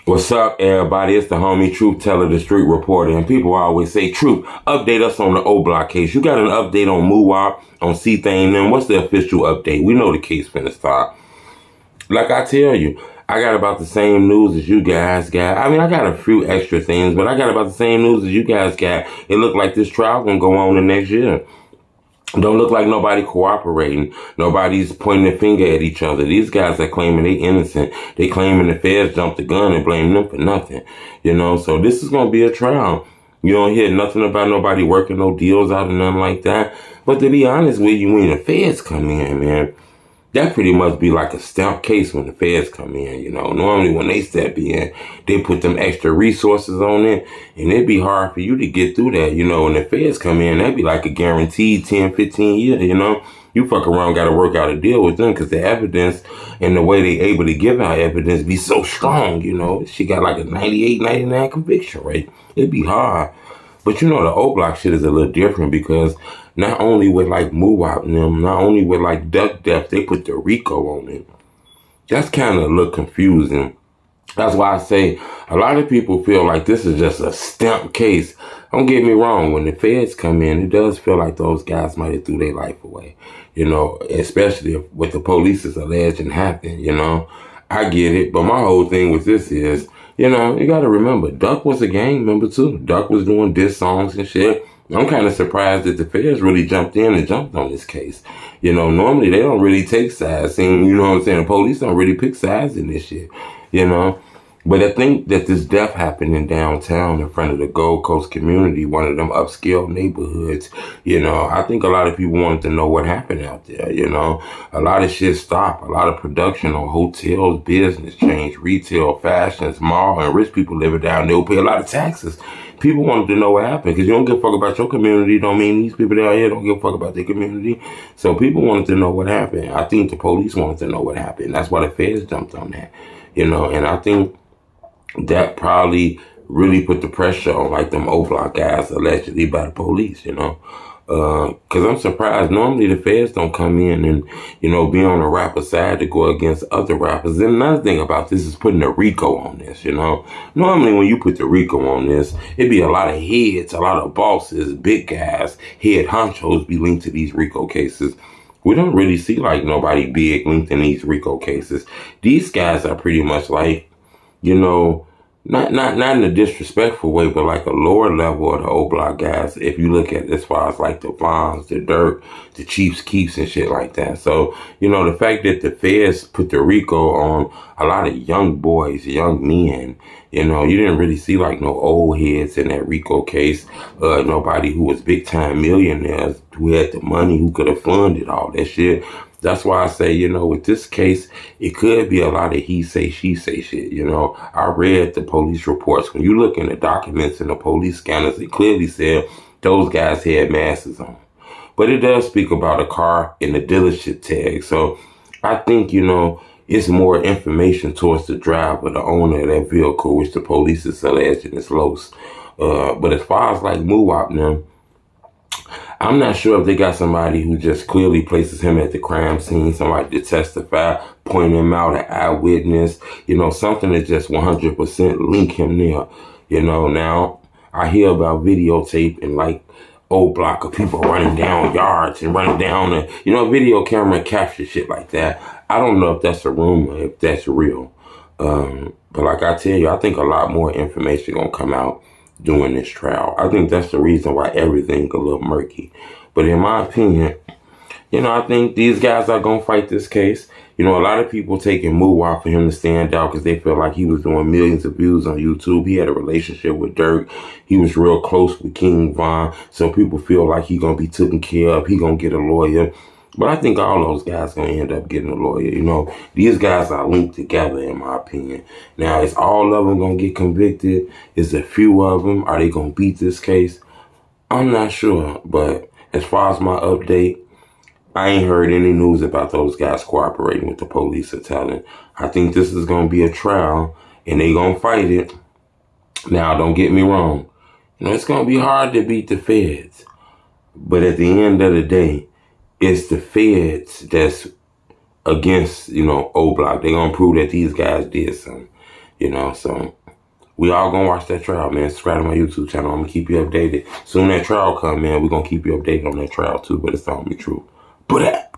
What's up, everybody? It's the homie Truth Teller, the street reporter, and people always say, Truth, update us on the Oblock case. You got an update on Muwop, on C-Thing, then what's the official update? We know the case finna start. Like I tell you, I got about the same news as you guys got. I mean, I got a few extra things, but I got about the same news as you guys got. It looked like this trial gonna go on the next year. Don't look like nobody cooperating. Nobody's pointing a finger at each other. These guys are claiming they innocent. They claiming the feds jumped the gun and blaming them for nothing. So this is going to be a trial. You don't hear nothing about nobody working no deals out or nothing like that. But to be honest with you, when the feds come in, man, that pretty much be like a stamp case when the feds come in. Normally when they step in, they put them extra resources on it, and it'd be hard for you to get through that. When the feds come in, that'd be like a guaranteed 10, 15 years, You fuck around, got to work out a deal with them because the evidence and the way they able to give out evidence be so strong, She got like a 98, 99 conviction rate. It'd be hard. But the Oblock shit is a little different because not only with like Muwop and them, not only with like Duck Death, they put the RICO on it. That's kind of a little confusing. That's why I say a lot of people feel like this is just a stamp case. Don't get me wrong. When the feds come in, it does feel like those guys might have threw their life away, especially if what the police is alleging happened, I get it. But my whole thing with this is, you got to remember, Duck was a gang member too. Duck was doing diss songs and shit. I'm kind of surprised that the feds really jumped in and jumped on this case. Normally they don't really take sides. And you know what I'm saying? The police don't really pick sides in this shit, But I think that this death happened in downtown in front of the Gold Coast community, one of them upscale neighborhoods. I think a lot of people wanted to know what happened out there. A lot of shit stopped. A lot of production on hotels, business changed, retail, fashions, mall, and rich people living down there will pay a lot of taxes. People wanted to know what happened because you don't give a fuck about your community. Don't mean these people down here don't give a fuck about their community. So people wanted to know what happened. I think the police wanted to know what happened. That's why the feds jumped on that. And I think that probably really put the pressure on like them Oblock guys allegedly by the police, Cause I'm surprised. Normally the feds don't come in and, be on the rapper side to go against other rappers. And another thing about this is putting a RICO on this, Normally when you put the RICO on this, it'd be a lot of heads, a lot of bosses, big guys, head honchos be linked to these RICO cases. We don't really see like nobody big linked in these RICO cases. These guys are pretty much like, not in a disrespectful way, but like a lower level of the Oblock guys. If you look at as far as like the Vons, the Dirt, the Chiefs Keeps and shit like that. So, the fact that the feds put the RICO on a lot of young boys, young men, you didn't really see like no old heads in that RICO case. Nobody who was big time millionaires who had the money who could have funded all that shit. That's why I say, with this case, it could be a lot of he say, she say shit. I read the police reports. When you look in the documents and the police scanners, it clearly said those guys had masks on. But it does speak about a car and the dealership tag. So I think, it's more information towards the driver, the owner of that vehicle, which the police is alleging is Los. But as far as like Muwop now, I'm not sure if they got somebody who just clearly places him at the crime scene, somebody to testify, point him out, an eyewitness, something that just 100% link him there. Now I hear about videotape and like Oblock of people running down yards and running down video camera capture shit like that. I don't know if that's a rumor, if that's real. But like I tell you, I think a lot more information gonna come out during this trial. I think that's the reason why everything a little murky. But in my opinion, I think these guys are going to fight this case. A lot of people taking Muwop for him to stand out because they feel like he was doing millions of views on YouTube. He had a relationship with Dirk. He was real close with King Von. So people feel like he going to be taken care of. He going to get a lawyer. But I think all those guys going to end up getting a lawyer. These guys are linked together, in my opinion. Now, is all of them going to get convicted? Is a few of them? Are they going to beat this case? I'm not sure. But as far as my update, I ain't heard any news about those guys cooperating with the police or telling. I think this is going to be a trial, and they going to fight it. Now, don't get me wrong. It's going to be hard to beat the feds. But at the end of the day, it's the feds that's against, Oblock. They're going to prove that these guys did something. You know, so we all gonna watch that trial, man. Subscribe to my YouTube channel. I'm gonna keep you updated. Soon that trial come, man, we're gonna keep you updated on that trial too, but it's all be true.